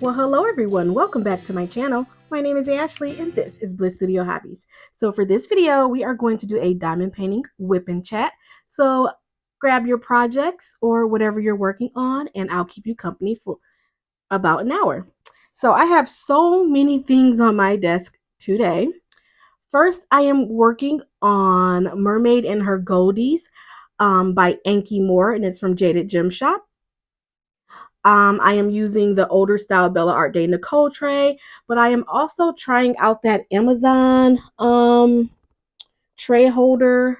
Well, hello everyone. Welcome back to my channel. My name is Ashley and this is Bliss Studio Hobbies. So for this video, we are going to do a diamond painting whip and chat. So grab your projects or whatever you're working on and I'll keep you company for about an hour. So I have so many things on my desk today. First, I am working on Mermaid and Her Goldies by Anki Moore, and it's from Jaded Gem Shop. I am using the older style Bella Art Day Nicole tray, but I am also trying out that Amazon tray holder.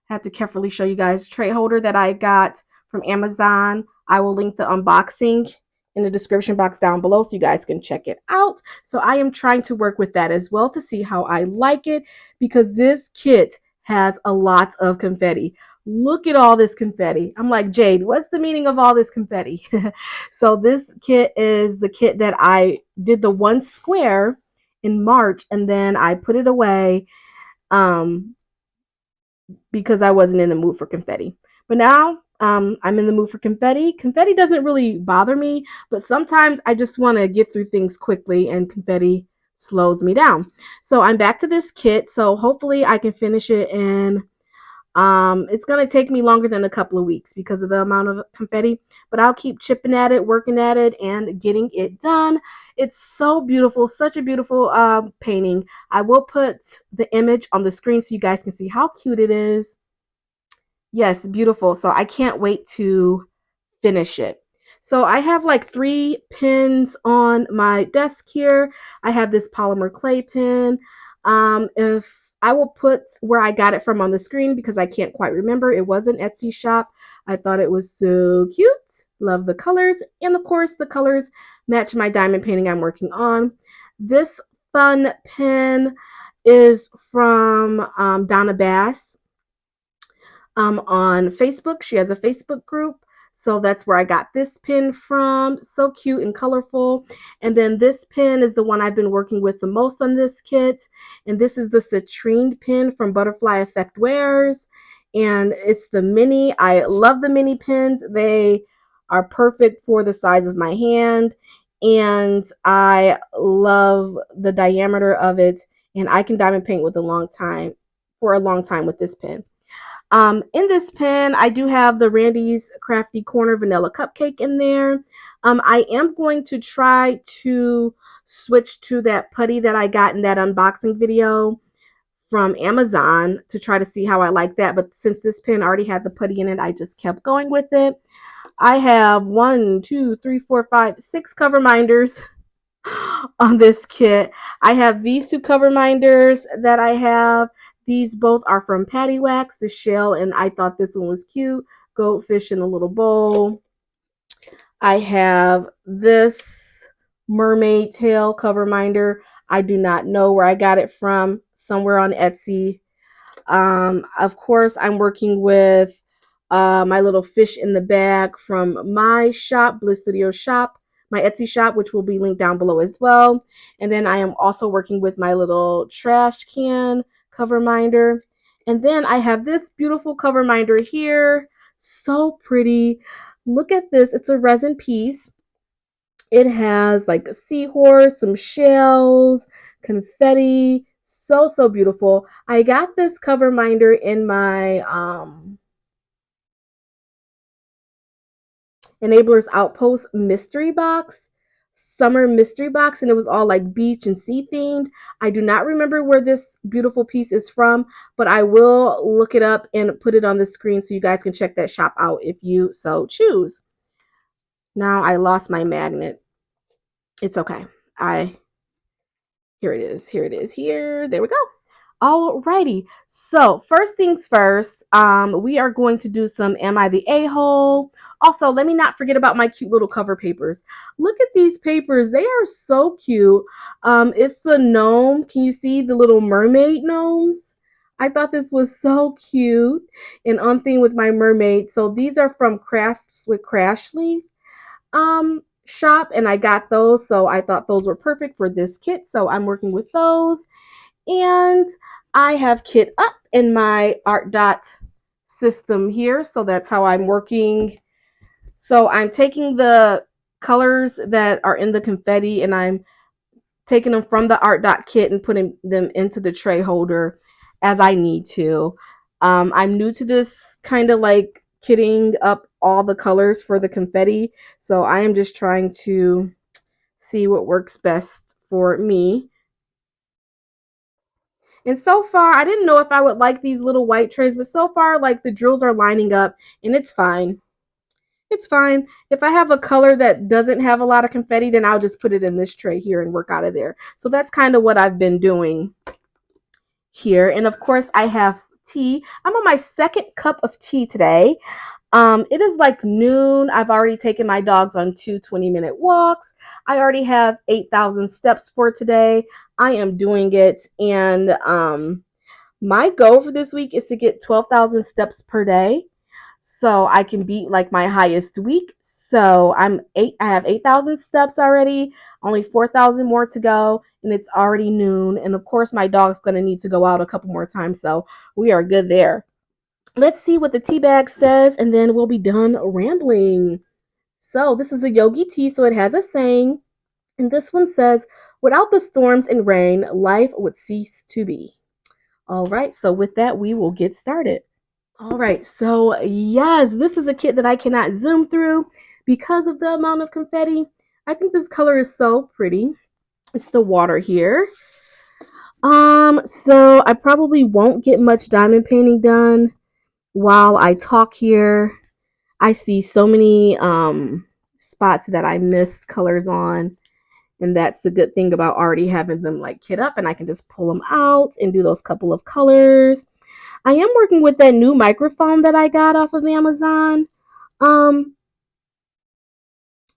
I have to carefully show you guys tray holder that I got from Amazon. I will link the unboxing in the description box down below so you guys can check it out. So I am trying to work with that as well to see how I like it because this kit has a lot of confetti. Look at all this confetti. I'm like, Jade, what's the meaning of all this confetti? So this kit is the kit that I did the one square in March and then I put it away because I wasn't in the mood for confetti. But now I'm in the mood for confetti. Confetti doesn't really bother me, but sometimes I just want to get through things quickly and confetti slows me down. So I'm back to this kit. So hopefully I can finish it in it's going to take me longer than a couple of weeks because of the amount of confetti, but I'll keep chipping at it, working at it, and getting it done. It's so beautiful, such a beautiful painting. I will put the image on the screen so you guys can see how cute it is. Yes, beautiful. So I can't wait to finish it. So I have like 3 pins on my desk here. I have this polymer clay pin. If I will put where I got it from on the screen because I can't quite remember. It was an Etsy shop. I thought it was so cute. Love the colors. And of course, the colors match my diamond painting I'm working on. This fun pin is from Donna Bass on Facebook. She has a Facebook group. So that's where I got this pin from. So cute and colorful. And then this pin is the one I've been working with the most on this kit. And this is the citrine pin from Butterfly Effect Wares. And it's the mini. I love the mini pins. They are perfect for the size of my hand. And I love the diameter of it. And I can diamond paint with a long time with this pin. In this pen, I do have the Randy's Crafty Corner Vanilla Cupcake in there. I am going to try to switch to that putty that I got in that unboxing video from Amazon to try to see how I like that. But since this pen already had the putty in it, I just kept going with it. I have 1, 2, 3, 4, 5, 6 cover minders on this kit. I have these 2 cover minders that I have. These both are from Patty Wax, the shell, and I thought this one was cute. Goldfish in a little bowl. I have this mermaid tail cover minder. I do not know where I got it from. Somewhere on Etsy. Of course, I'm working with my little fish in the bag from my shop, Bliss Studio Shop, my Etsy shop, which will be linked down below as well. And then I am also working with my little trash can cover minder. And then I have this beautiful cover minder here. So pretty. Look at this. It's a resin piece. It has like a seahorse, some shells, confetti. So beautiful. I got this cover minder in my Enablers Outpost mystery box, summer mystery box, and it was all like beach and sea themed. I do not remember where this beautiful piece is from, but I will look it up and put it on the screen so you guys can check that shop out if you so choose. Now I lost my magnet. It's okay. Here it is. Here it is. Here. There we go. Alrighty. So first things first, we are going to do some Am I the A-hole? Also, let me not forget about my cute little cover papers. Look at these papers. They are so cute. It's the gnome. Can you see the little mermaid gnomes? I thought this was so cute and on theme with my mermaid. So these are from Crafts with Crashly's shop, and I got those. So I thought those were perfect for this kit. So I'm working with those. And I have kit up in my art dot system here. So that's how I'm working. So I'm taking the colors that are in the confetti, and I'm taking them from the art dot kit and putting them into the tray holder as I need to. I'm new to this kind of like kitting up all the colors for the confetti, so I am just trying to see what works best for me. And so far, I didn't know if I would like these little white trays, but so far, like the drills are lining up and it's fine. It's fine. If I have a color that doesn't have a lot of confetti, then I'll just put it in this tray here and work out of there. So that's kind of what I've been doing here. And of course, I have tea. I'm on my second cup of tea today. It is like noon. I've already taken my dogs on 20-minute walks. I already have 8,000 steps for today. I am doing it. And my goal for this week is to get 12,000 steps per day so I can beat like my highest week. So I have 8,000 steps already, only 4,000 more to go, and it's already noon. And of course, my dog's gonna need to go out a couple more times, so we are good there. Let's see what the tea bag says, and then we'll be done rambling. So this is a yogi tea, so it has a saying, and this one says, "Without the storms and rain, life would cease to be." All right, so with that, we will get started. All right, so yes, this is a kit that I cannot zoom through because of the amount of confetti. I think this color is so pretty. It's the water here. So I probably won't get much diamond painting done while I talk here. I see so many spots that I missed colors on, and that's the good thing about already having them like kit up, and I can just pull them out and do those couple of colors. I am working with that new microphone that I got off of Amazon. Um,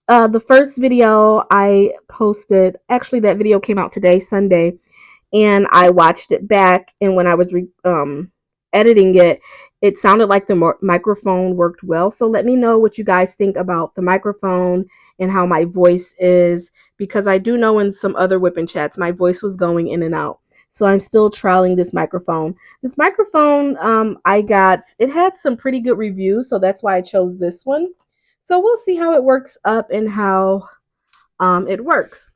the first video I posted, actually, that video came out today, Sunday, and I watched it back. And when I was editing it, it sounded like the microphone worked well. So let me know what you guys think about the microphone and how my voice is, because I do know in some other whipping chats my voice was going in and out. So I'm still trialing this microphone. This microphone I got, it had some pretty good reviews, so that's why I chose this one. So we'll see how it works up and how it works.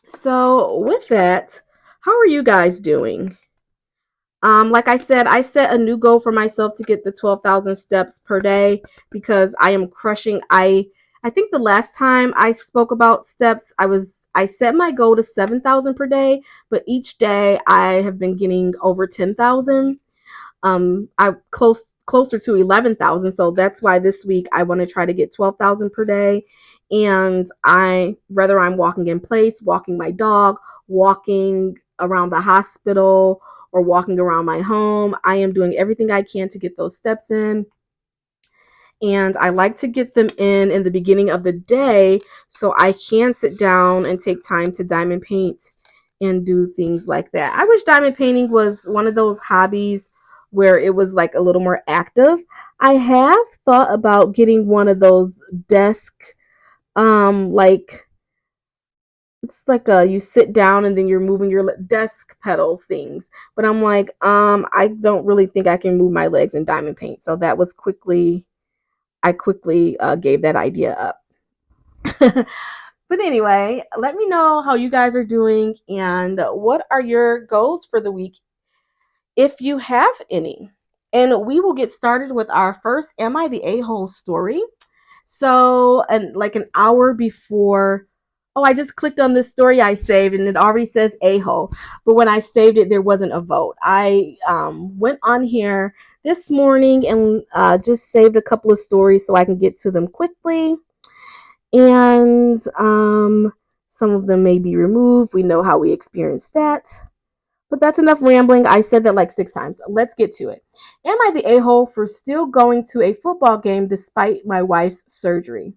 So with that, how are you guys doing? Like I said, I set a new goal for myself to get the 12,000 steps per day because I am crushing. I think the last time I spoke about steps, I set my goal to 7,000 per day, but each day I have been getting over 10,000. I closer to 11,000, so that's why this week I want to try to get 12,000 per day. And whether I'm walking in place, walking my dog, walking around the hospital, or walking around my home, I am doing everything I can to get those steps in. And I like to get them in the beginning of the day so I can sit down and take time to diamond paint and do things like that. I wish diamond painting was one of those hobbies where it was like a little more active. I have thought about getting one of those desk like it's like you sit down and then you're moving your desk pedal things, but I'm like I don't really think I can move my legs in diamond paint, so that was I quickly gave that idea up. But anyway, let me know how you guys are doing and what are your goals for the week if you have any. And we will get started with our first Am I the A-hole story. So, and like an hour before, oh, I just clicked on this story I saved and it already says a-hole. But when I saved it, there wasn't a vote. I went on here this morning and just saved a couple of stories so I can get to them quickly. And some of them may be removed. We know how we experienced that. But that's enough rambling. I said that like 6 times. Let's get to it. Am I the a-hole for still going to a football game despite my wife's surgery?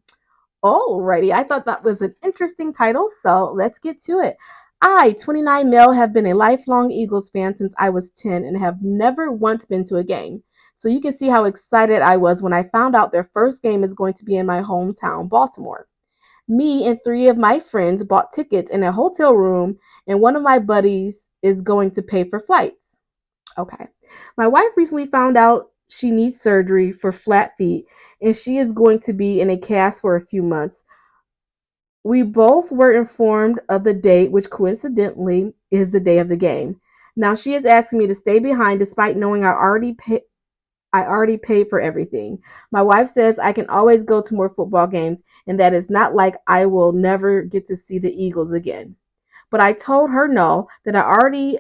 Alrighty, I thought that was an interesting title, so let's get to it. I, 29 male, have been a lifelong Eagles fan since I was 10 and have never once been to a game. So you can see how excited I was when I found out their first game is going to be in my hometown, Baltimore. Me and 3 of my friends bought tickets in a hotel room, and one of my buddies is going to pay for flights. Okay. My wife recently found out she needs surgery for flat feet, and she is going to be in a cast for a few months. We both were informed of the date, which coincidentally is the day of the game. Now she is asking me to stay behind despite knowing I already paid for everything. My wife says I can always go to more football games and that it's not like I will never get to see the Eagles again. But I told her no, that I already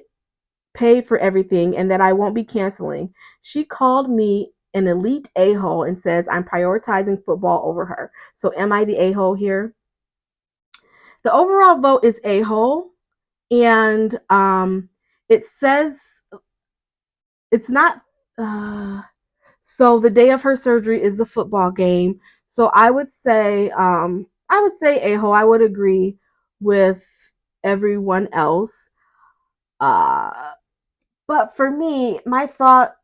paid for everything and that I won't be canceling. She called me an elite a-hole and says I'm prioritizing football over her. So am I the a-hole here? The overall vote is a-hole, and it says it's not. So the day of her surgery is the football game. So I would say a-hole. I would agree with everyone else. Uh, but for me, my thought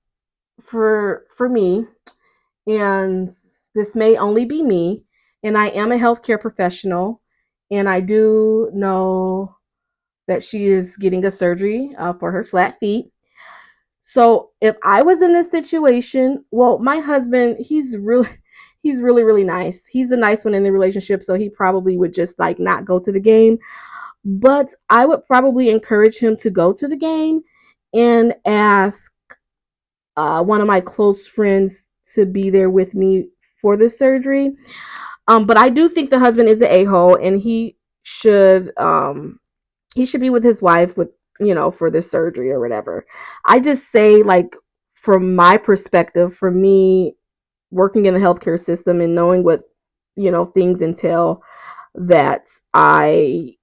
for me, and this may only be me, and I am a healthcare professional, and I do know that she is getting a surgery for her flat feet. So if I was in this situation, well, my husband, he's really, really nice. He's the nice one in the relationship, so he probably would just like not go to the game. But I would probably encourage him to go to the game and ask one of my close friends to be there with me for the surgery. But I do think the husband is the a-hole, and he should be with his wife with for this surgery or whatever. I just say like from my perspective, for me working in the healthcare system and knowing what things entail, that I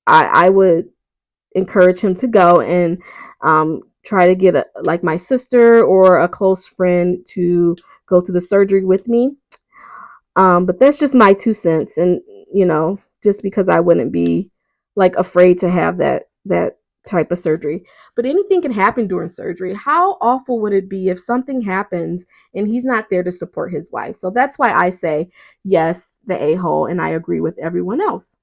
would encourage him to go and try to get like my sister or a close friend to go to the surgery with me. But that's just my 2 cents, and just because I wouldn't be like afraid to have that type of surgery. But anything can happen during surgery. How awful would it be if something happens and he's not there to support his wife? So that's why I say yes, the a-hole, and I agree with everyone else.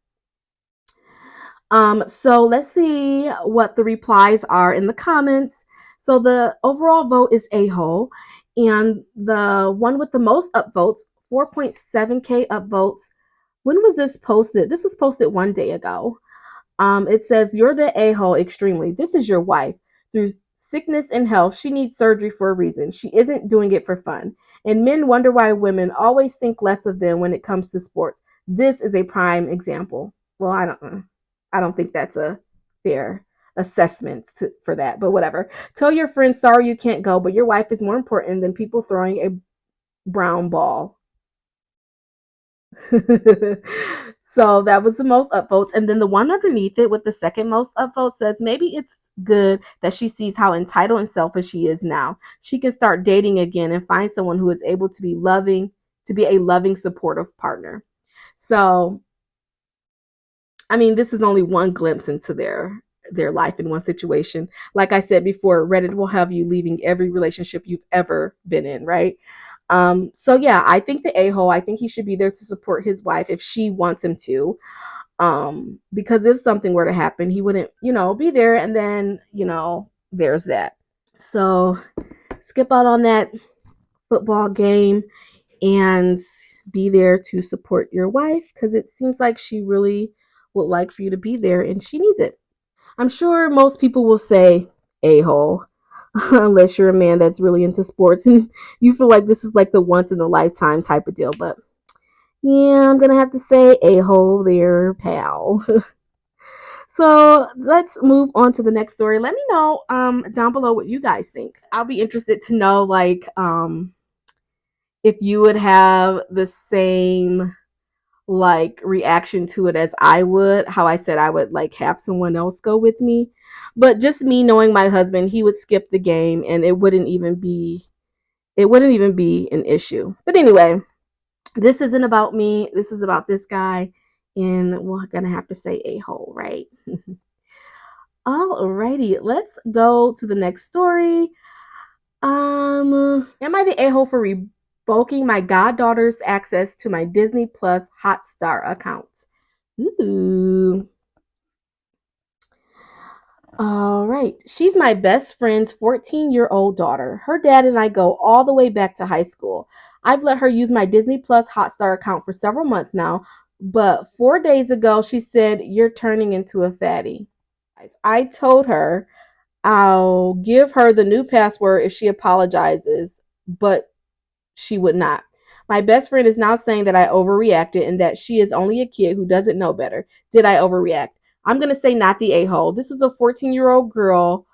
So let's see what the replies are in the comments. So the overall vote is a-hole, and the one with the most upvotes, 4.7K upvotes. When was this posted? This was posted 1 day ago. It says, "You're the a-hole extremely. This is your wife. Through sickness and health, she needs surgery for a reason. She isn't doing it for fun. And men wonder why women always think less of them when it comes to sports. This is a prime example." Well, I don't think that's a fair assessment for that, but whatever. "Tell your friends sorry you can't go, but your wife is more important than people throwing a brown ball." So that was the most upvotes. And then the one underneath it with the second most upvotes says, "Maybe it's good that she sees how entitled and selfish she is now. She can start dating again and find someone who is able to be loving, to be a loving, supportive partner." So, I mean, this is only one glimpse into their life in one situation. Like I said before, Reddit will have you leaving every relationship you've ever been in, right? So yeah, I think the a-hole, I think he should be there to support his wife if she wants him to. Because if something were to happen, he wouldn't, be there, and then, there's that. So skip out on that football game and be there to support your wife, because it seems like she really would like for you to be there and she needs it. I'm sure most people will say a-hole, unless you're a man that's really into sports and you feel like this is like the once in a lifetime type of deal. But yeah, I'm gonna have to say a-hole there, pal. So let's move on to the next story. Let me know down below what you guys think. I'll be interested to know like if you would have the same like reaction to it as I would. How I said I would like have someone else go with me. But just me knowing my husband, he would skip the game and it wouldn't even be an issue. But anyway, this isn't about me. This is about this guy, and we're gonna have to say a-hole, right? Alrighty, let's go to the next story. Am I the a-hole for revoking my goddaughter's access to my Disney Plus Hotstar account? Ooh. All right. She's my best friend's 14-year-old daughter. Her dad and I go all the way back to high school. I've let her use my Disney Plus Hotstar account for several months now, But 4 days ago, she said, "You're turning into a fatty." I told her I'll give her the new password if she apologizes, but she would not. My best friend is now saying that I overreacted and that she is only a kid who doesn't know better. Did I overreact? I'm going to say not the a-hole. This is a 14-year-old girl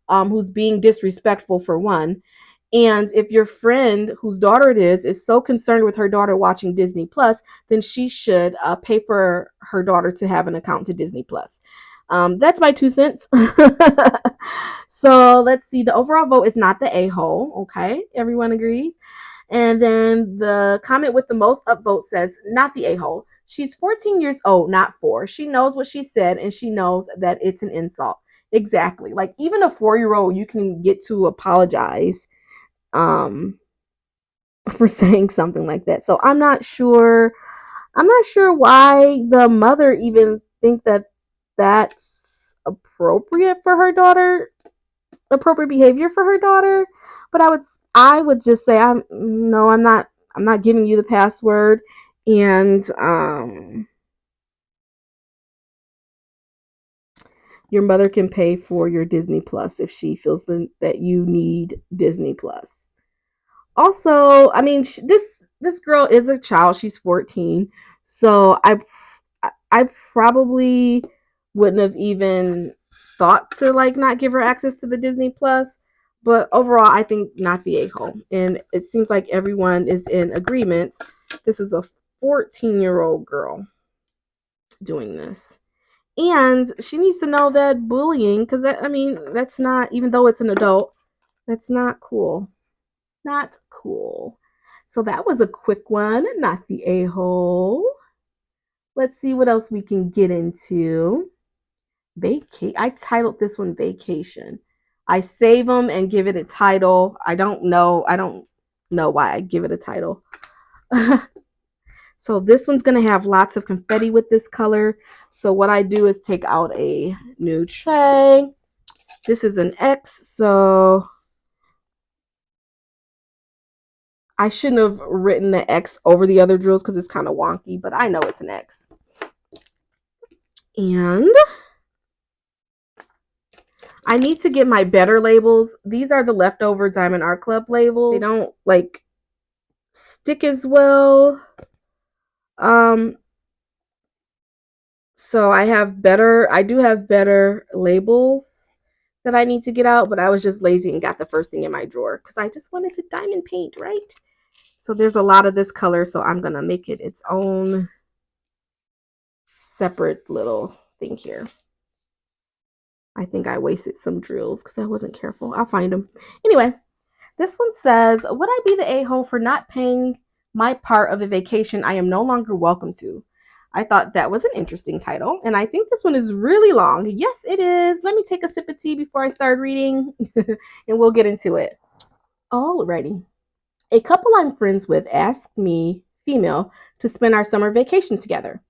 who's being disrespectful for one. And if your friend, whose daughter it is so concerned with her daughter watching Disney Plus, then she should pay for her daughter to have an account to Disney Plus. That's my 2 cents. So let's see. The overall vote is not the a-hole. Okay, everyone agrees. And then the comment with the most upvotes says, not the a-hole. She's 14 years old, not 4. She knows what she said, and she knows that it's an insult. Exactly. Like, even a 4-year-old, you can get to apologize for saying something like that. So I'm not sure why the mother even think that that's appropriate for her daughter, appropriate behavior for her daughter. But I would just say, I'm not giving you the password. And your mother can pay for your Disney Plus if she feels that you need Disney Plus. Also, I mean, this girl is a child. She's 14. So I probably wouldn't have even thought to like not give her access to the Disney Plus. But overall, I think not the a-hole. And it seems like everyone is in agreement. This is a 14-year-old girl doing this. And she needs to know that bullying, because I mean, that's not, even though it's an adult, that's not cool. Not cool. So that was a quick one, not the a-hole. Let's see what else we can get into. I titled this one Vacation. I save them and give it a title. I don't know why I give it a title. So this one's going to have lots of confetti with this color. So what I do is take out a new tray. This is an X, so I shouldn't have written the X over the other drills because it's kind of wonky, but I know it's an X. And I need to get my better labels. These are the leftover Diamond Art Club labels. They don't like stick as well. So I do have better labels that I need to get out, but I was just lazy and got the first thing in my drawer because I just wanted to diamond paint, right? So there's a lot of this color, so I'm gonna make it its own separate little thing here. I think I wasted some drills because I wasn't careful. I'll find them. Anyway, this one says, would I be the a-hole for not paying my part of a vacation I am no longer welcome to? I thought that was an interesting title, and I think this one is really long. Yes, it is. Let me take a sip of tea before I start reading, and we'll get into it. Alrighty. A couple I'm friends with asked me, female, to spend our summer vacation together.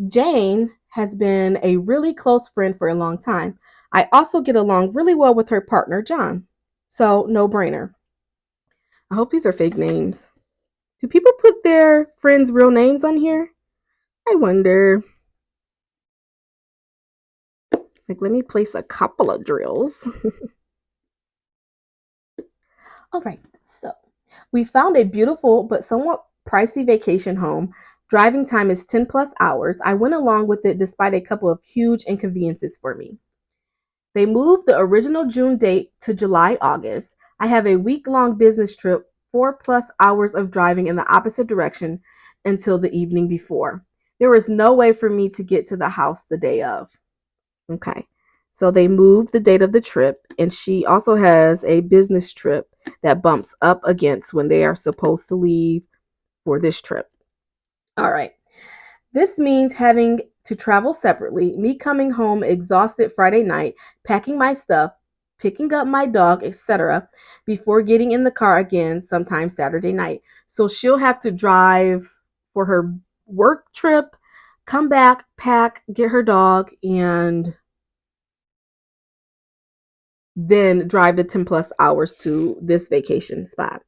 Jane has been a really close friend for a long time. I also get along really well with her partner, John. So, no brainer. I hope these are fake names. Do people put their friends' real names on here? I wonder. Like, let me place a couple of drills. All right, so we found a beautiful but somewhat pricey vacation home. Driving time is 10 plus hours. I went along with it despite a couple of huge inconveniences for me. They moved the original June date to July, August. I have a week-long business trip, 4 plus hours of driving in the opposite direction until the evening before. There was no way for me to get to the house the day of. Okay. So they moved the date of the trip, and she also has a business trip that bumps up against when they are supposed to leave for this trip. All right. This means having to travel separately, me coming home exhausted Friday night, packing my stuff, picking up my dog, etc., before getting in the car again sometime Saturday night. So she'll have to drive for her work trip, come back, pack, get her dog, and then drive the 10 plus hours to this vacation spot.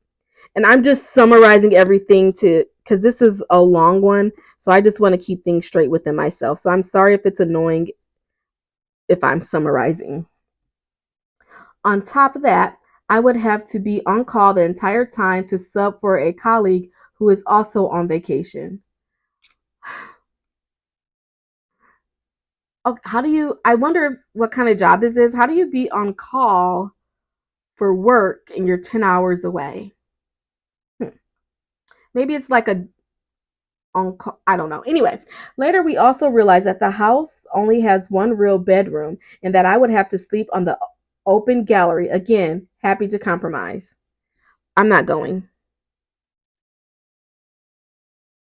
And I'm just summarizing everything to because this is a long one. So I just want to keep things straight within myself. So I'm sorry if it's annoying if I'm summarizing. On top of that, I would have to be on call the entire time to sub for a colleague who is also on vacation. Oh, how do you? I wonder what kind of job this is. How do you be on call for work and you're 10 hours away? Hmm. Maybe it's like a on call. I don't know. Anyway, later we also realized that the house only has one real bedroom and that I would have to sleep on the open gallery. Again, happy to compromise. I'm not going.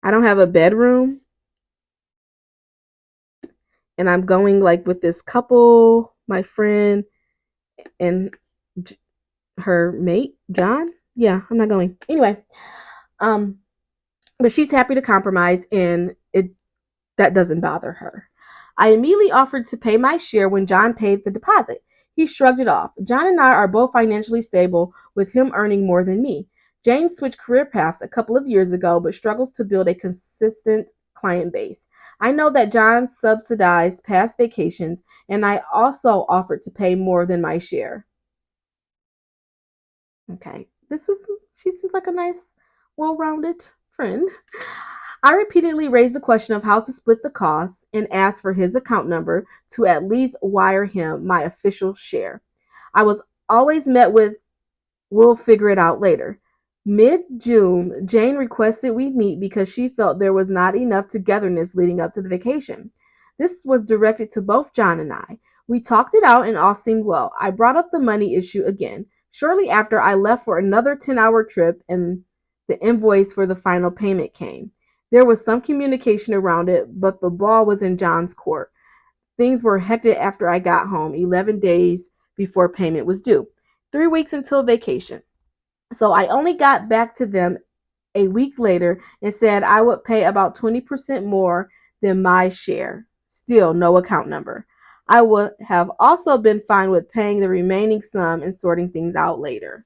I don't have a bedroom and I'm going like with this couple, my friend and her mate, John. Yeah, I'm not going. Anyway, um but she's happy to compromise and it that doesn't bother her. I immediately offered to pay my share when John paid the deposit. He shrugged it off. John and I are both financially stable, with him earning more than me. Jane switched career paths a couple of years ago, but struggles to build a consistent client base. I know that John subsidized past vacations, and I also offered to pay more than my share. Okay, she seems like a nice, well rounded friend. I repeatedly raised the question of how to split the costs and asked for his account number to at least wire him my official share. I was always met with, "We'll figure it out later." Mid June, Jane requested we meet because she felt there was not enough togetherness leading up to the vacation. This was directed to both John and I. We talked it out and all seemed well. I brought up the money issue again. Shortly after, I left for another 10-hour trip and the invoice for the final payment came. There was some communication around it, but the ball was in John's court. Things were hectic after I got home, 11 days before payment was due. 3 weeks until vacation. So I only got back to them a week later and said I would pay about 20% more than my share. Still no account number. I would have also been fine with paying the remaining sum and sorting things out later.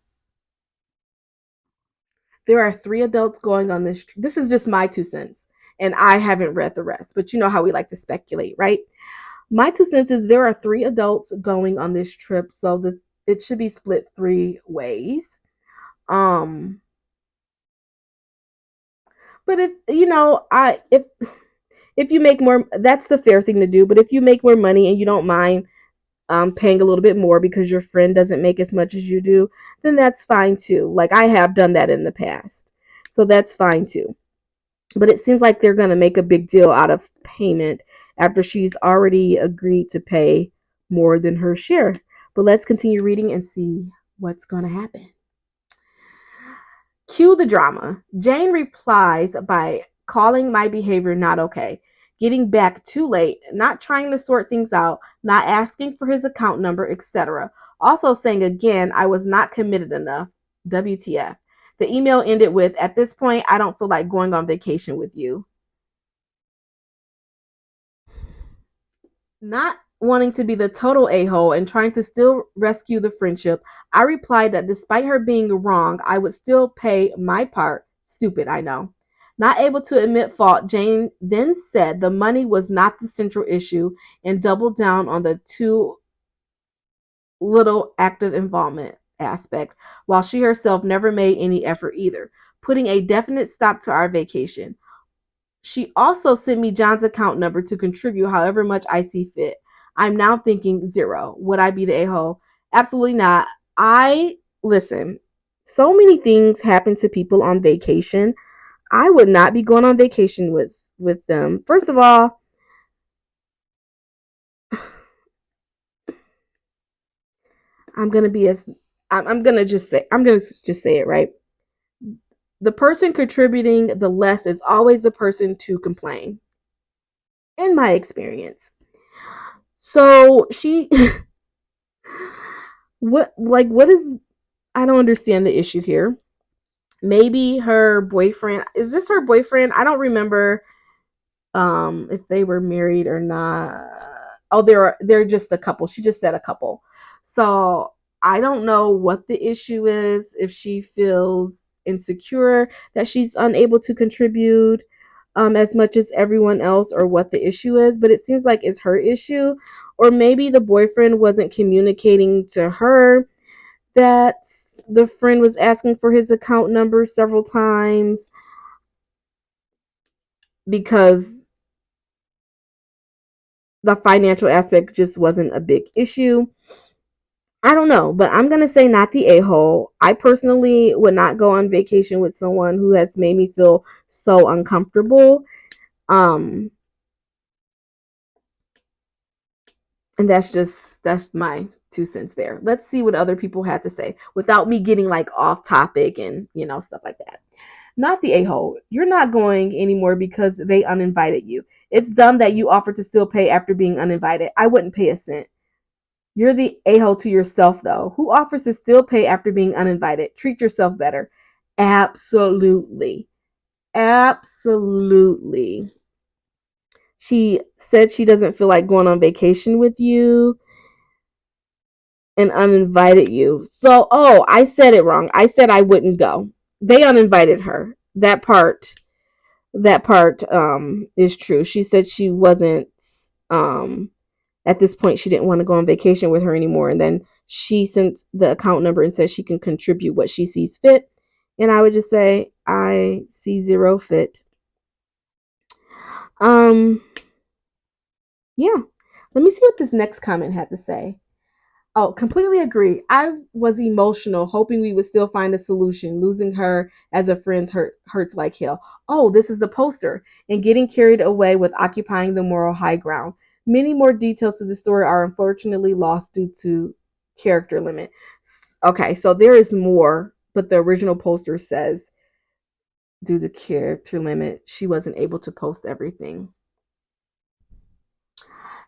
There are 3 adults going on this. This is just my 2 cents, and I haven't read the rest, but you know how we like to speculate, right? My 2 cents is there are 3 adults going on this trip, so it should be split 3 ways. Um, but if you make more, that's the fair thing to do. But if you make more money and you don't mind paying a little bit more because your friend doesn't make as much as you do, then that's fine too. Like I have done that in the past, so that's fine too. But it seems like they're going to make a big deal out of payment after she's already agreed to pay more than her share. But let's continue reading and see what's going to happen. Cue the drama. Jane replies by calling my behavior not okay, getting back too late, not trying to sort things out, not asking for his account number, etc. Also saying again I was not committed enough. WTF. The email ended with, "At this point, I don't feel like going on vacation with you." Not wanting to be the total a-hole and trying to still rescue the friendship, I replied that despite her being wrong, I would still pay my part. Stupid, I know. Not able to admit fault, Jane then said the money was not the central issue and doubled down on the too little active involvement aspect, while she herself never made any effort either, putting a definite stop to our vacation. She also sent me John's account number to contribute however much I see fit. I'm now thinking zero. Would I be the a-hole? Absolutely not. I listen. So many things happen to people on vacation. I would not be going on vacation with them. First of all, I'm gonna be as I'm gonna just say it right. The person contributing the less is always the person to complain, in my experience. So she what is I don't understand the issue here. Maybe her boyfriend, is this her boyfriend? I don't remember if they were married or not. Oh, they're just a couple. She just said a couple. So I don't know what the issue is, if she feels insecure that she's unable to contribute as much as everyone else, or what the issue is, but it seems like it's her issue. Or maybe the boyfriend wasn't communicating to her that the friend was asking for his account number several times because the financial aspect just wasn't a big issue. I don't know, but I'm going to say not the a-hole. I personally would not go on vacation with someone who has made me feel so uncomfortable. Um, and that's my 2 cents there. Let's see what other people had to say without me getting like off topic and, stuff like that. Not the a-hole. You're not going anymore because they uninvited you. It's dumb that you offered to still pay after being uninvited. I wouldn't pay a cent. You're the a-hole to yourself, though. Who offers to still pay after being uninvited? Treat yourself better. Absolutely. Absolutely. She said she doesn't feel like going on vacation with you and uninvited you. So, I said it wrong. I said I wouldn't go. They uninvited her. That part is true. She said she wasn't at this point she didn't want to go on vacation with her anymore, and then she sent the account number and said she can contribute what she sees fit. And I would just say I see zero fit. Yeah. Let me see what this next comment had to say. Oh, completely agree. I was emotional, hoping we would still find a solution. Losing her as a friend hurts like hell. Oh, this is the poster. And getting carried away with occupying the moral high ground. Many more details to the story are unfortunately lost due to character limit. Okay, so there is more, but the original poster says due to character limit, she wasn't able to post everything.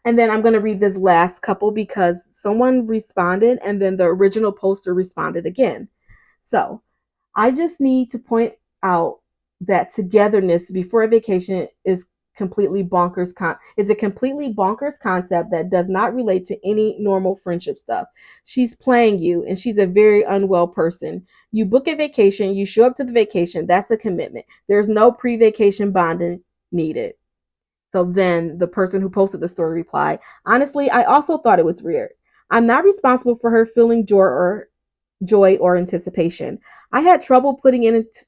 And then I'm going to read this last couple because someone responded and then the original poster responded again. So I just need to point out that togetherness before a vacation is completely bonkers. Is a completely bonkers concept that does not relate to any normal friendship stuff. She's playing you, and she's a very unwell person. You book a vacation, you show up to the vacation. That's a commitment. There's no pre-vacation bonding needed. So then the person who posted the story replied, honestly, I also thought it was weird. I'm not responsible for her feeling joy or anticipation. I had trouble putting it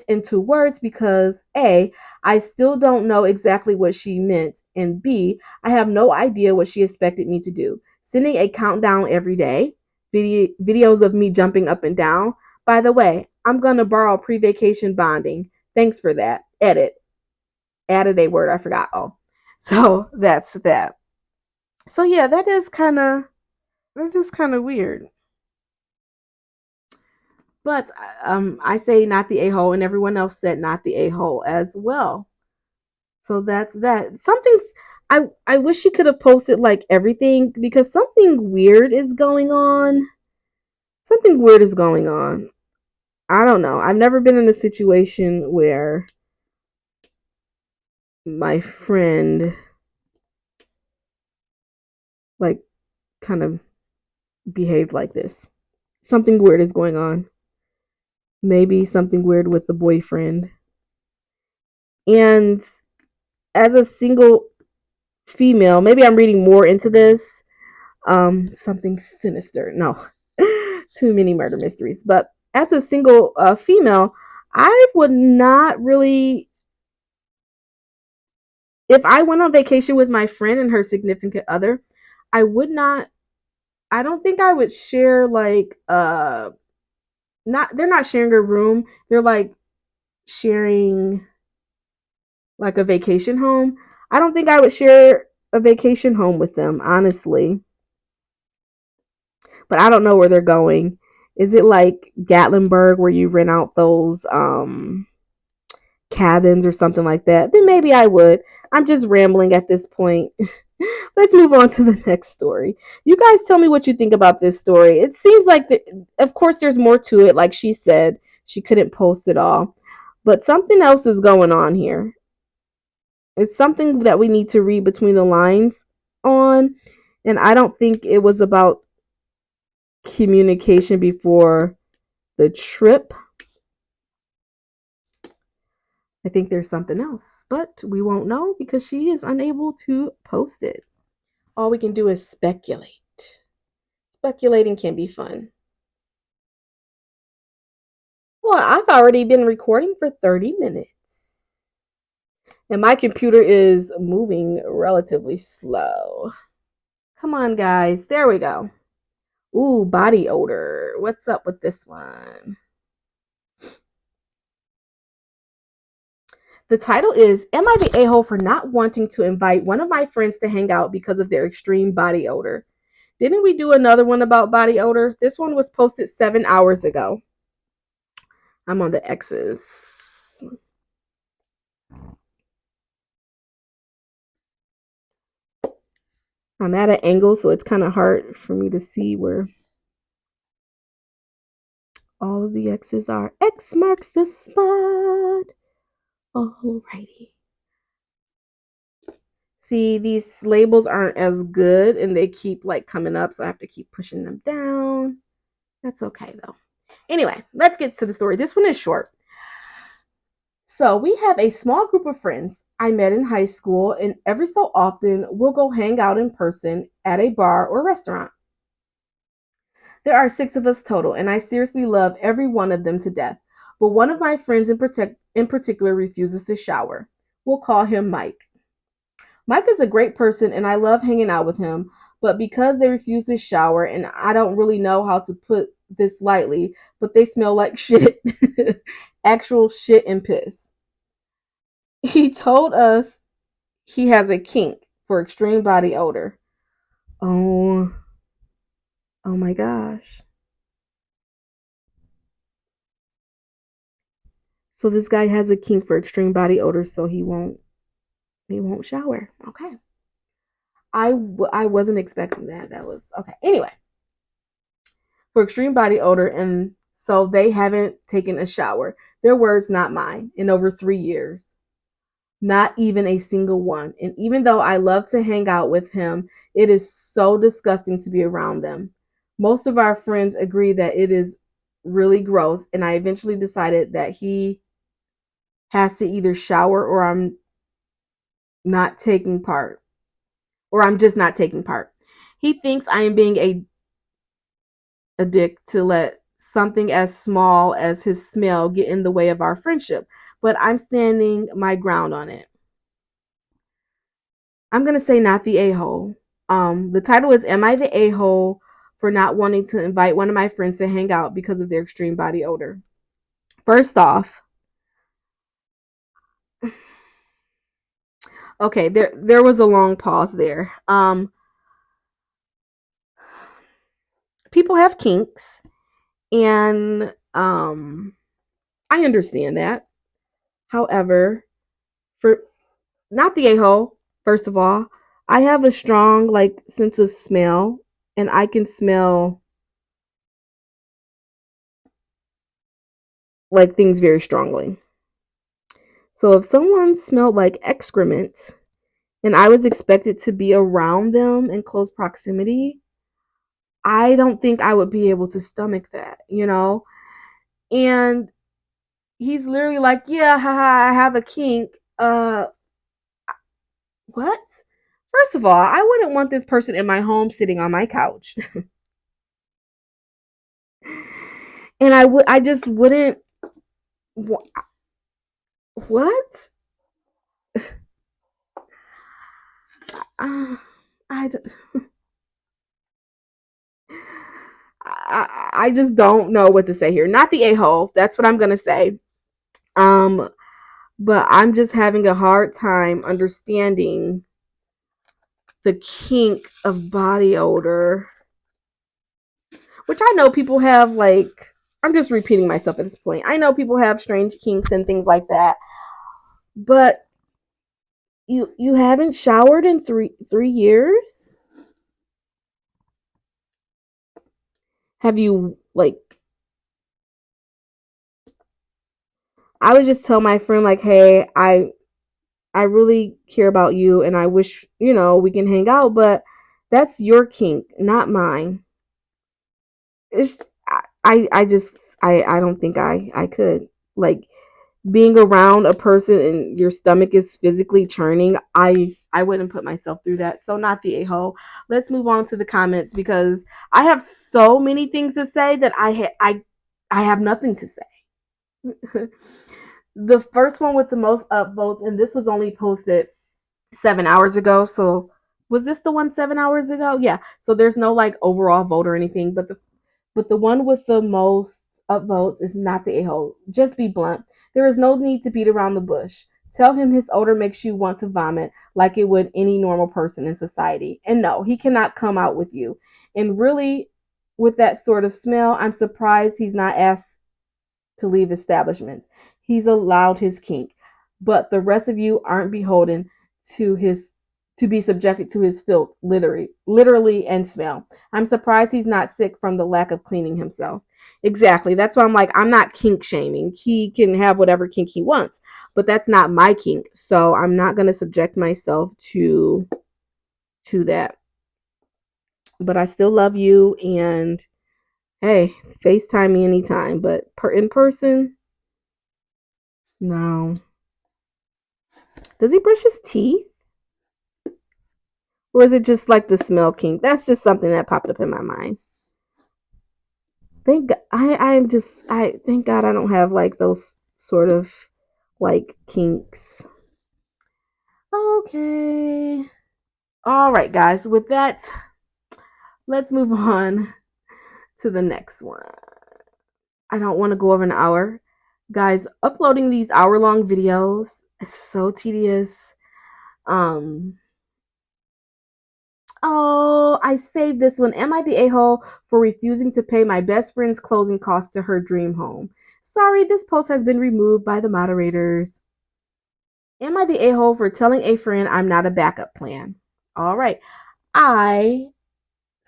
into words because A, I still don't know exactly what she meant, and B, I have no idea what she expected me to do. Sending a countdown every day, videos of me jumping up and down. By the way, I'm going to borrow pre-vacation bonding. Thanks for that. Edit. Added a word I forgot. Oh, so that's that. So yeah, that is kind of weird. But I say not the a-hole, and everyone else said not the a-hole as well. So that's that. I wish she could have posted like everything because something weird is going on. Something weird is going on. I don't know. I've never been in a situation where my friend like kind of behaved like this. Something weird is going on. Maybe something weird with the boyfriend. And as a single female, maybe I'm reading more into this. Something sinister. No, too many murder mysteries. But as a single female, I would not really. If I went on vacation with my friend and her significant other, I would not. I don't think I would share like not. They're not sharing a room. They're like sharing like a vacation home. I don't think I would share a vacation home with them, honestly. But I don't know where they're going. Is it like Gatlinburg where you rent out those cabins or something like that? Then maybe I would. I'm just rambling at this point. Let's move on to the next story. You guys tell me what you think about this story. It seems like, of course, there's more to it. Like she said, she couldn't post it all. But something else is going on here. It's something that we need to read between the lines on. And I don't think it was about communication before the trip. I think there's something else, but we won't know because she is unable to post it. All we can do is speculate. Speculating can be fun. Well, I've already been recording for 30 minutes. And my computer is moving relatively slow. Come on, guys. There we go. Ooh, body odor. What's up with this one? The title is, Am I the a-hole for not wanting to invite one of my friends to hang out because of their extreme body odor? Didn't we do another one about body odor? This one was posted 7 hours ago. I'm on the X's. I'm at an angle, so it's kind of hard for me to see where all of the X's are. X marks the spot. Alrighty. See, these labels aren't as good and they keep like coming up, so I have to keep pushing them down. That's okay though. Anyway, let's get to the story. This one is short. So we have a small group of friends I met in high school, and every so often we'll go hang out in person at a bar or restaurant. There are 6 of us total, and I seriously love every one of them to death. But one of my friends in particular refuses to shower. We'll call him Mike. Mike is a great person, and I love hanging out with him. But because they refuse to shower, and I don't really know how to put this lightly, but they smell like shit. Actual shit and piss. He told us he has a kink for extreme body odor. Oh, oh my gosh. So this guy has a kink for extreme body odor, so he won't shower. Okay. I wasn't expecting that. That was okay. Anyway, for extreme body odor, and so they haven't taken a shower. Their words, not mine, in over 3 years. Not even a single one. And even though I love to hang out with him, it is so disgusting to be around them. Most of our friends agree that it is really gross, and I eventually decided that he has to either shower or I'm not taking part, or I'm just not taking part. He thinks I am being a dick to let something as small as his smell get in the way of our friendship, but I'm standing my ground on it. I'm going to say not the a-hole. The title is, Am I the a-hole for not wanting to invite one of my friends to hang out because of their extreme body odor? First off, okay, there was a long pause there. People have kinks, and I understand that. However, for not the a-hole, first of all, I have a strong like sense of smell, and I can smell like things very strongly. So if someone smelled like excrement and I was expected to be around them in close proximity, I don't think I would be able to stomach that. And he's literally like, yeah, haha, I have a kink. What? First of all, I wouldn't want this person in my home sitting on my couch. And I just wouldn't. What? Uh, I, I just don't know what to say here. Not the a-hole. That's what I'm gonna say. Um, but I'm just having a hard time understanding the kink of body odor, which I know people have. Like, I'm just repeating myself at this point. I know people have strange kinks and things like that, but you haven't showered in three years. Have you like? I would just tell my friend like, hey, I really care about you and I wish, we can hang out, but that's your kink, not mine. It's, I just, I don't think I could. Like, being around a person and your stomach is physically churning, I wouldn't put myself through that. So not the a-hole. Let's move on to the comments because I have so many things to say that I have nothing to say. The first one with the most upvotes, and this was only posted 7 hours ago. So was this the one 7 hours ago? Yeah. So there's no like overall vote or anything, but the one with the most upvotes is not the a-hole. Just be blunt. There is no need to beat around the bush. Tell him his odor makes you want to vomit like it would any normal person in society. And no, he cannot come out with you. And really, with that sort of smell, I'm surprised he's not asked to leave establishments. He's allowed his kink, but the rest of you aren't beholden to his to be subjected to his filth, literally and smell. I'm surprised he's not sick from the lack of cleaning himself. Exactly. That's why I'm like, I'm not kink shaming. He can have whatever kink he wants, but that's not my kink. So I'm not going to subject myself to that. But I still love you, and hey, FaceTime me anytime, but in person, no. Does he brush his teeth? Or is it just like the smell kink? That's just something that popped up in my mind. Thank God, I thank God I don't have like those sort of like kinks. Okay. All right, guys. With that, let's move on to the next one. I don't want to go over an hour. Guys, uploading these hour-long videos is so tedious. Oh, I saved this one. Am I the a-hole for refusing to pay my best friend's closing costs to her dream home? Sorry, this post has been removed by the moderators. Am I the a-hole for telling a friend I'm not a backup plan? All right. I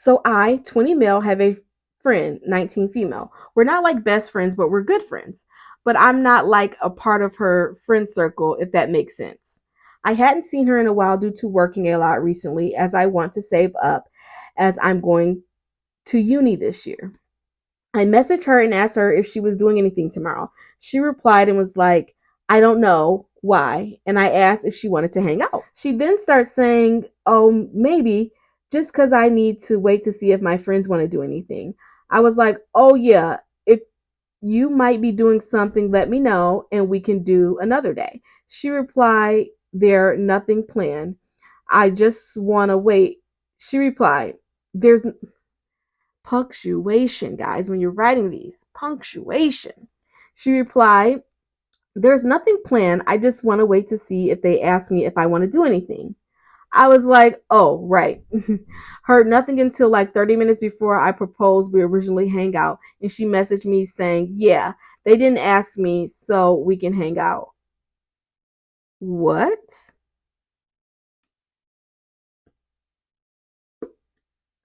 20 male, have a friend, 19 female. We're not like best friends, but we're good friends. But I'm not like a part of her friend circle, if that makes sense. I hadn't seen her in a while due to working a lot recently, as I want to save up as I'm going to uni this year. I messaged her and asked her if she was doing anything tomorrow. She replied and was like, I don't know why. And I asked if she wanted to hang out. She then starts saying, oh, maybe, just because I need to wait to see if my friends want to do anything. I was like, oh, yeah, if you might be doing something, let me know and we can do another day. She replied, there, nothing planned. I just want to wait. She replied, there's punctuation, guys, when you're writing these. Punctuation. She replied, there's nothing planned. I just want to wait to see if they ask me if I want to do anything. I was like, oh, right. Heard nothing until like 30 minutes before I proposed we originally hang out. And she messaged me saying, yeah, they didn't ask me, so we can hang out. What?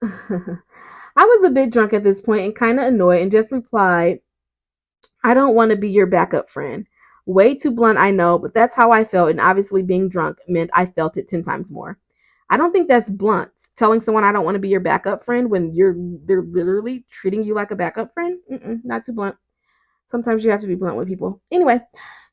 I was a bit drunk at this point and kind of annoyed and just replied, I don't want to be your backup friend. Way too blunt, I know, but that's how I felt, and obviously being drunk meant I felt it 10 times more. I don't think that's blunt. Telling someone I don't want to be your backup friend when they're literally treating you like a backup friend? Not too blunt. Sometimes you have to be blunt with people. Anyway,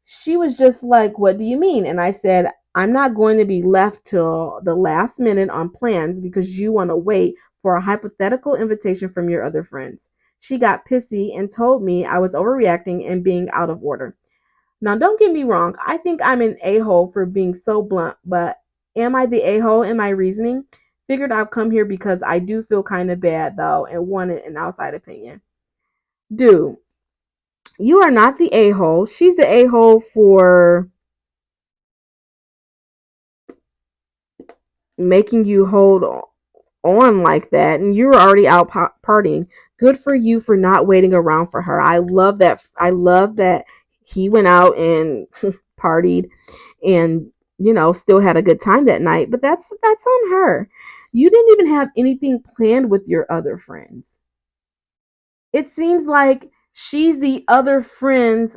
she was just like, what do you mean? And I said, I'm not going to be left till the last minute on plans because you want to wait for a hypothetical invitation from your other friends. She got pissy and told me I was overreacting and being out of order. Now, don't get me wrong. I think I'm an a-hole for being so blunt, but am I the a-hole in my reasoning? Figured I'd come here because I do feel kind of bad, though, and wanted an outside opinion. Dude, you are not the a-hole. She's the a-hole for making you hold on like that, and you were already out partying. Good for you for not waiting around for her. I love that. I love that he went out and partied and still had a good time that night, but that's on her. You didn't even have anything planned with your other friends. It seems like she's the other friend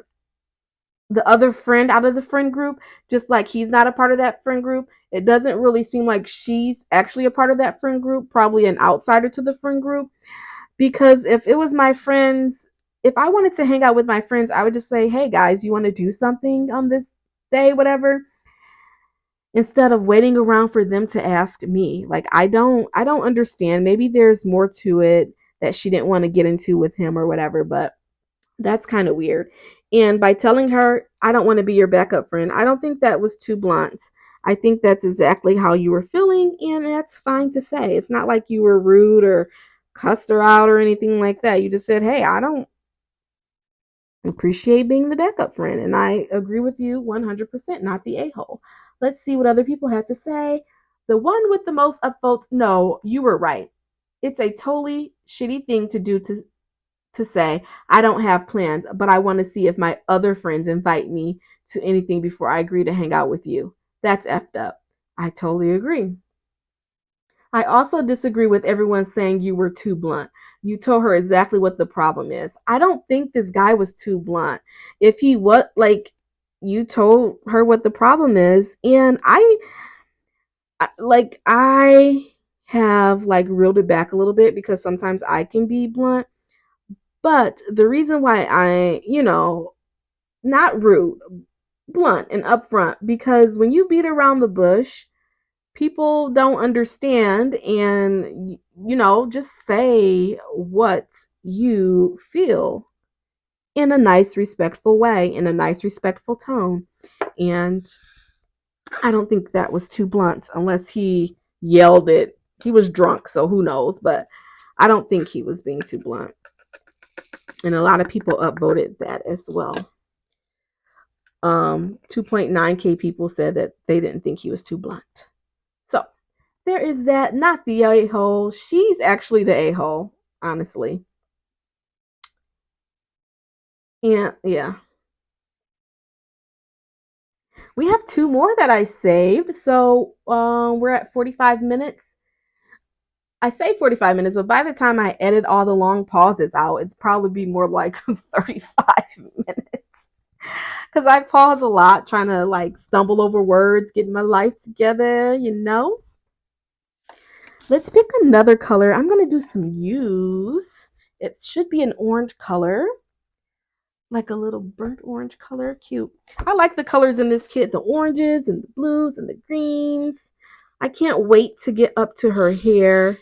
out of the friend group, just like he's not a part of that friend group. It doesn't really seem like she's actually a part of that friend group, probably an outsider to the friend group. Because if it was my friends, if I wanted to hang out with my friends, I would just say, hey guys, you want to do something on this day, whatever, instead of waiting around for them to ask me. Like I don't understand. Maybe there's more to it that she didn't want to get into with him or whatever, but that's kind of weird. And by telling her, I don't want to be your backup friend, I don't think that was too blunt. I think that's exactly how you were feeling, and that's fine to say. It's not like you were rude or cussed her out or anything like that. You just said, hey, I don't appreciate being the backup friend. And I agree with you 100%, not the a hole. Let's see what other people had to say. The one with the most upvotes, no, you were right. It's a totally shitty thing to do to say, I don't have plans, but I want to see if my other friends invite me to anything before I agree to hang out with you. That's effed up. I totally agree. I also disagree with everyone saying you were too blunt. You told her exactly what the problem is. I don't think this guy was too blunt. If he was like, you told her what the problem is, and I have like reeled it back a little bit because sometimes I can be blunt. But the reason why not rude, blunt and upfront, because when you beat around the bush, people don't understand, and just say what you feel in a nice respectful way, in a nice respectful tone. And I don't think that was too blunt, unless he yelled it. He was drunk, so who knows, but I don't think he was being too blunt. And a lot of people upvoted that as well. 2.9k people said that they didn't think he was too blunt. So there is that. Not the a-hole. She's actually the a-hole, honestly. And yeah. We have two more that I saved. So we're at 45 minutes. I say 45 minutes, but by the time I edit all the long pauses out, it's probably be more like 35 minutes. Because I pause a lot trying to like stumble over words, getting my life together. Let's pick another color. I'm going to do some hues. It should be an orange color. Like a little burnt orange color. Cute. I like the colors in this kit. The oranges and the blues and the greens. I can't wait to get up to her hair.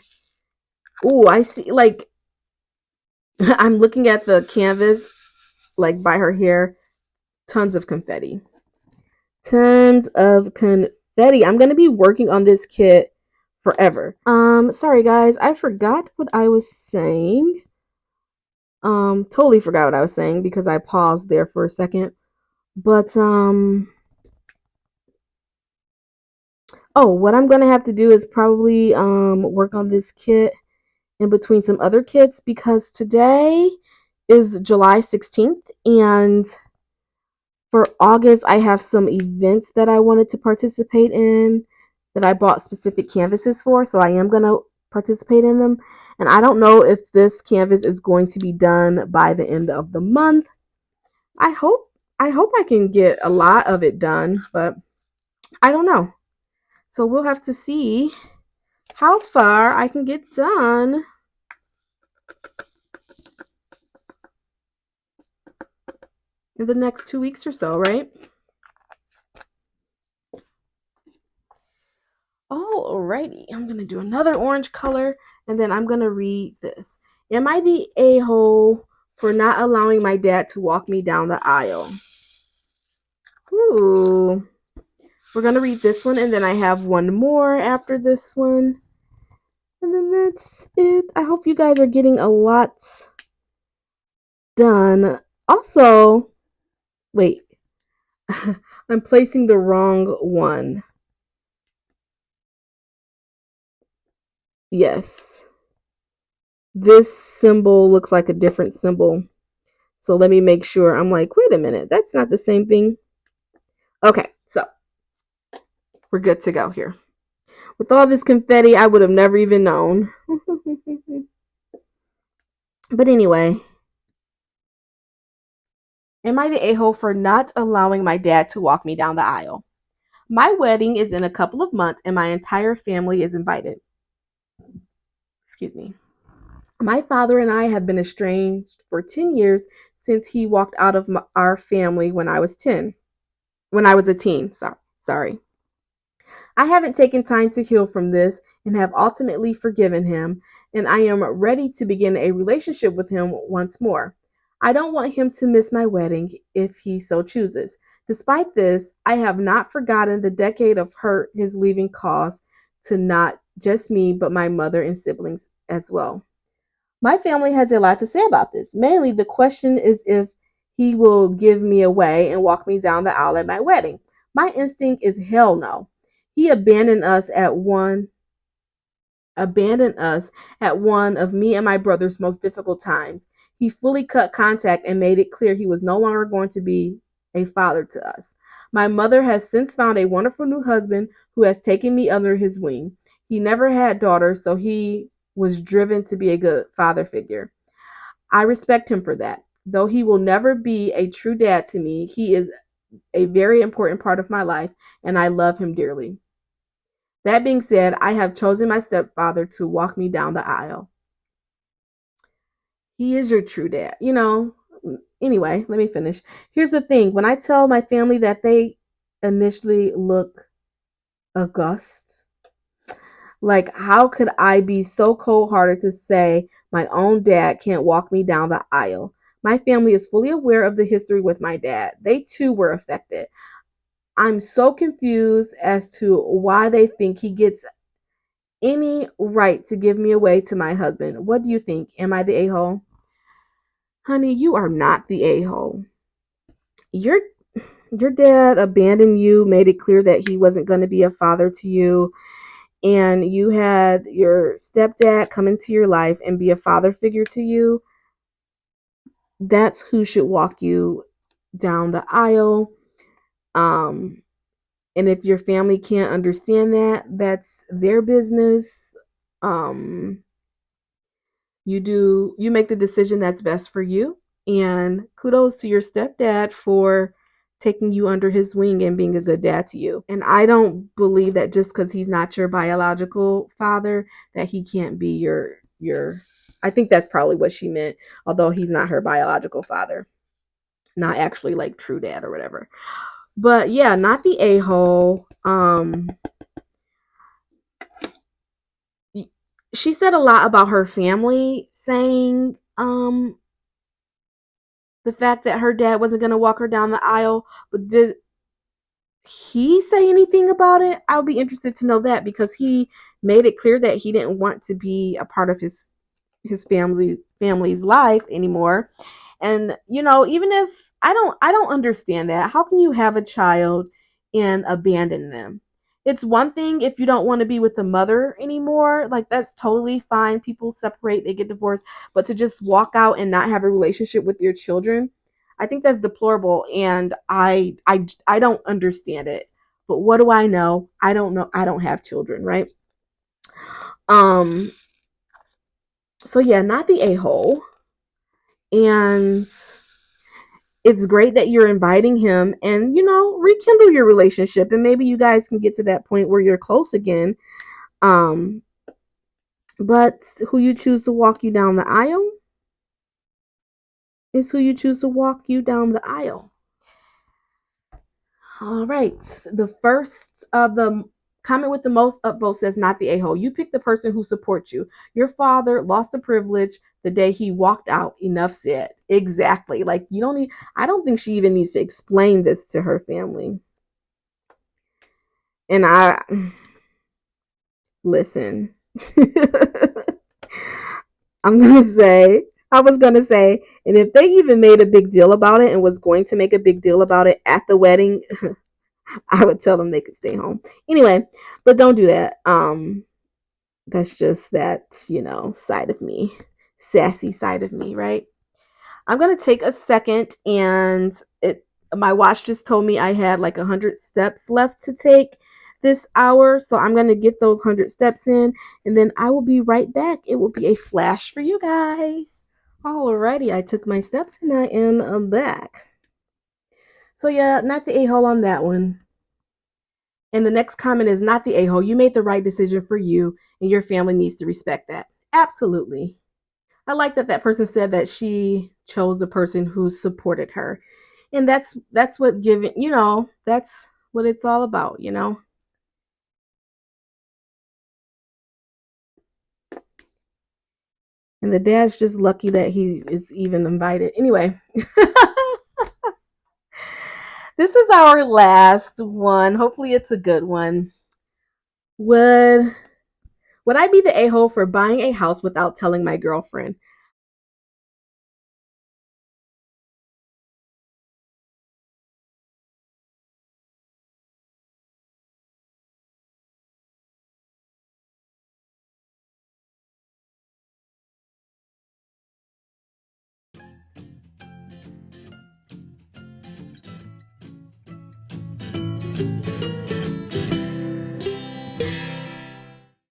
Ooh, I see, like, I'm looking at the canvas, like, by her hair. Tons of confetti. Tons of confetti. I'm going to be working on this kit forever. Sorry guys, I forgot what I was saying. Totally forgot what I was saying because I paused there for a second. But oh, what I'm gonna have to do is probably work on this kit in between some other kits, because today is July 16th, and for August I have some events that I wanted to participate in that I bought specific canvases for, so I am gonna participate in them. And I don't know if this canvas is going to be done by the end of the month. I hope I can get a lot of it done, but I don't know. So we'll have to see how far I can get done. In the next 2 weeks or so, right? Alrighty, I'm gonna do another orange color, and then I'm gonna read this. Am I the a-hole for not allowing my dad to walk me down the aisle? Ooh. We're gonna read this one, and then I have one more after this one. And then that's it. I hope you guys are getting a lot done. Also, wait. I'm placing the wrong one. Yes. This symbol looks like a different symbol. So let me make sure. I'm like, wait a minute, that's not the same thing. Okay, so we're good to go here. With all this confetti, I would have never even known. But anyway, am I the a-hole for not allowing my dad to walk me down the aisle? My wedding is in a couple of months and my entire family is invited. Excuse me. My father and I have been estranged for 10 years since he walked out of our family when I was 10. When I was a teen, sorry. I haven't taken time to heal from this and have ultimately forgiven him, and I am ready to begin a relationship with him once more. I don't want him to miss my wedding if he so chooses. Despite this, I have not forgotten the decade of hurt his leaving caused to not just me, but my mother and siblings as well. My family has a lot to say about this. Mainly, the question is if he will give me away and walk me down the aisle at my wedding. My instinct is hell no. He abandoned us at one of me and my brother's most difficult times. He fully cut contact and made it clear he was no longer going to be a father to us. My mother has since found a wonderful new husband who has taken me under his wing. He never had daughters, so he was driven to be a good father figure. I respect him for that. Though he will never be a true dad to me, he is a very important part of my life, and I love him dearly. That being said, I have chosen my stepfather to walk me down the aisle. He is your true dad. Anyway, let me finish. Here's the thing, when I tell my family that, they initially look aghast. Like, how could I be so cold hearted to say my own dad can't walk me down the aisle? My family is fully aware of the history with my dad. They too were affected. I'm so confused as to why they think he gets any right to give me away to my husband. What do you think? Am I the a hole? Honey, you are not the a hole. Your your dad abandoned you, made it clear that he wasn't going to be a father to you, and you had your stepdad come into your life and be a father figure to you. That's who should walk you down the aisle. Um, and if your family can't understand that, that's their business. Um, you make the decision that's best for you. And kudos to your stepdad for taking you under his wing and being a good dad to you. And I don't believe that just because he's not your biological father that he can't be your I think that's probably what she meant, although he's not her biological father. Not actually like true dad or whatever. But yeah, not the a-hole. She said a lot about her family, saying the fact that her dad wasn't going to walk her down the aisle, but did he say anything about it? I'll be interested to know that, because he made it clear that he didn't want to be a part of his family's life anymore. And even if I don't understand that. How can you have a child and abandon them? It's one thing if you don't want to be with the mother anymore, like that's totally fine. People separate, they get divorced, but to just walk out and not have a relationship with your children, I think that's deplorable, and I don't understand it. But what do I know? I don't know. I don't have children, right? Um so yeah, not the a-hole. And it's great that you're inviting him and rekindle your relationship, and maybe you guys can get to that point where you're close again. um but who you choose to walk you down the aisle is who you choose to walk you down the aisle. All right, the first of the comment with the most upvotes says not the a-hole. You pick the person who supports you. Your father lost the privilege the day he walked out. Enough said. Exactly. Like, you don't need, I don't think she even needs to explain this to her family. And listen. I'm gonna say, I was gonna say, and if they even made a big deal about it and was going to make a big deal about it at the wedding, I would tell them they could stay home. Anyway, but don't do that. That's just that, side of me, sassy side of me, right? I'm gonna take a second, and my watch just told me I had like 100 steps left to take this hour, so I'm gonna get those 100 steps in, and then I will be right back. It will be a flash for you guys. Alrighty, I took my steps and I am back. So yeah, not the a-hole on that one. And the next comment is not the a-hole. You made the right decision for you, and your family needs to respect that. Absolutely. I like that that person said that she chose the person who supported her. And that's what giving, that's what it's all about. And the dad's just lucky that he is even invited. Anyway, this is our last one. Hopefully it's a good one. Would would I be the a-hole for buying a house without telling my girlfriend?